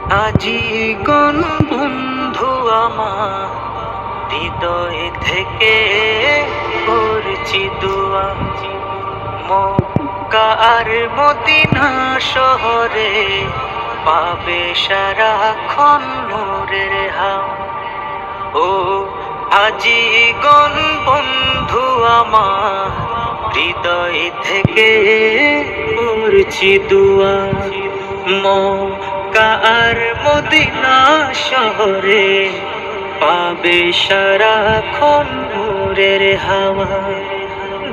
আজীবন বন্ধু আমার হৃদয় থেকে করছি দোয়া, মক্কা আর মদিনা শহরে পাবে সারাক্ষণ নূরের হাওয়া। ও আজীবন বন্ধু আমার হৃদয় থেকে করছি দোয়া, মক্কা আর মদিনা শহরে পাবে সারাক্ষণ নূরের হাওয়া।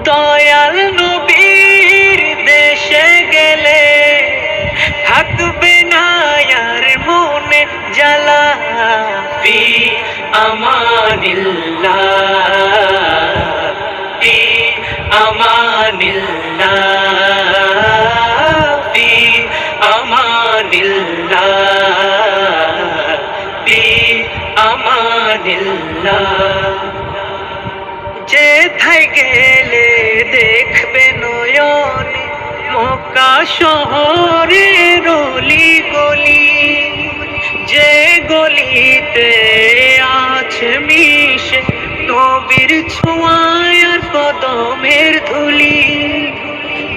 দয়াল নবীর দেশে গেলে থাকবে না আর মনে জ্বালা, ফি আমানিল্লাহ, ফি আমানিল্লাহ, ফি আমানিল্লাহ, ফি আমানিল্লাহ। যেথায় গেলে দেখবে নয়নে মক্কা শহরের অলি গলি, যে গলিতে আছে মিশে নবীর ছোঁয়ায় আর কদমের ধুলি।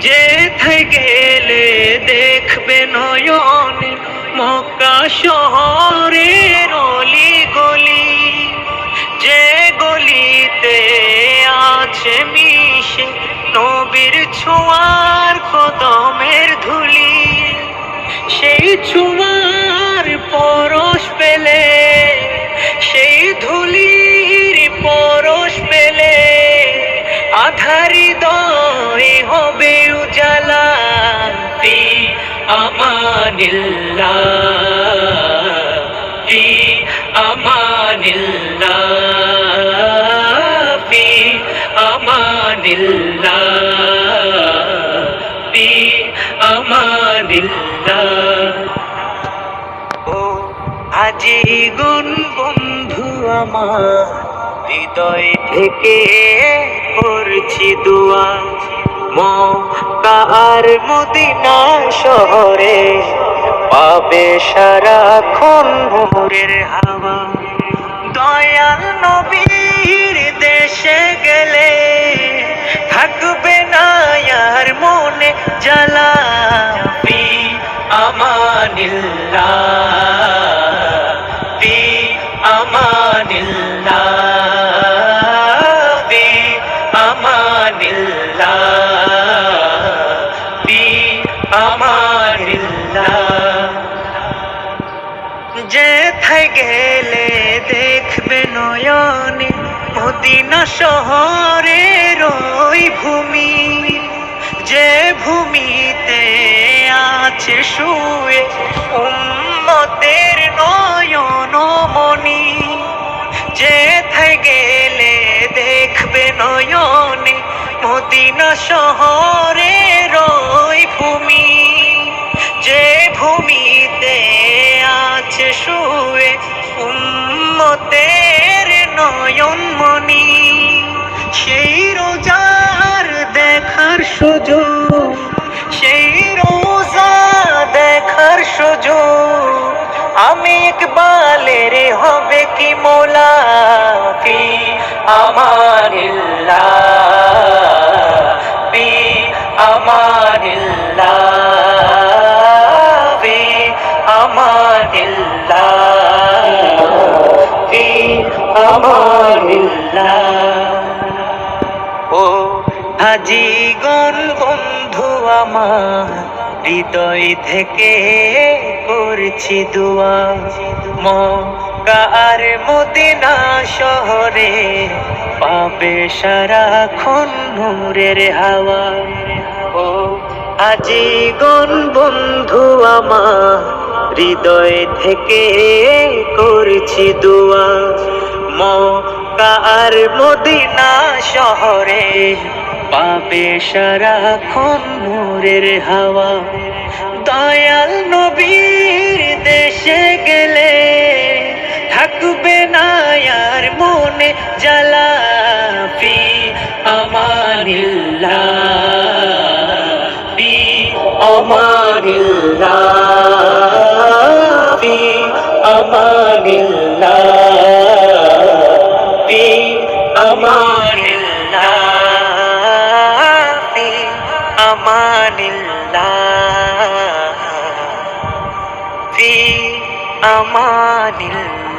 যেথায় গেলে দেখবে নয়নে মক্কা শহরের অলি গলি, যে গলিতে আছে মিশে নবীর ছোঁয়ার কদমের ধুলি। সেই ছোঁয়ার পরশ পেলে, সেই ধুলির পরশ পেলে আধার হৃদয় হবে উজালা, ফি আমানিল্লাহ, ফি আমানিল্লাহ, ফি আমানিল্লাহ, ফি আমানিল্লাহ। ও আজীবন বন্ধু আমার হৃদয় থেকে করছি দোয়া, মক্কা আর মদিনা শহরে পাবে সারাক্ষণ নূরের হাওয়া। দয়াল নবীর দেশে গেলে থাকবে না আর মনে জ্বালা, ফি আমানিল্লাহ, ফি আমানিল্লাহ, ফি আমানিল্লাহ, ফি আমানিল্লাহ। যেথায় গেলে দেখবে নয়নে মদিনা শহরের ওই ভূমি, যে ভূমিতে আছে শুয়ে উম্মতের নয়ন মনি। যেথায় গেলে দেখবে নয়নে মদিনা শহরের ওই ভূমি, যে ভূমিতে আছে শুয়ে উম্মতের নয়ন মনি। সেই রোজার দেখার সুযোগ, সেই রোজা দেখার সুযোগ আমি ইকবালের হবে কি মোলা, ফি আমানিল্লাহ, ফি আমানিল্লাহ, ফি আমানিল্লাহ, ফি আমানিল্লাহ। ও আজীবন বন্ধু আমার হৃদয় থেকে করছি দোয়া, মক্কা আর মদিনা শহরে পাবে সারাক্ষণ নূরের হাওয়া। ও আজীবন বন্ধু আমার হৃদয় থেকে করছি দোয়া, মক্কা আর মদিনা শহরে পাবে সারাক্ষণ নূরের হাওয়া। দয়াল নবীর দেশে গেলে থাকবে না আর মনে জ্বালা, ফি আমানিল্লাহ, ফি আমানিল্লাহ, ফি আমানিল্লাহ ফি আমানিল্লাহ ফি আমানিল্লাহ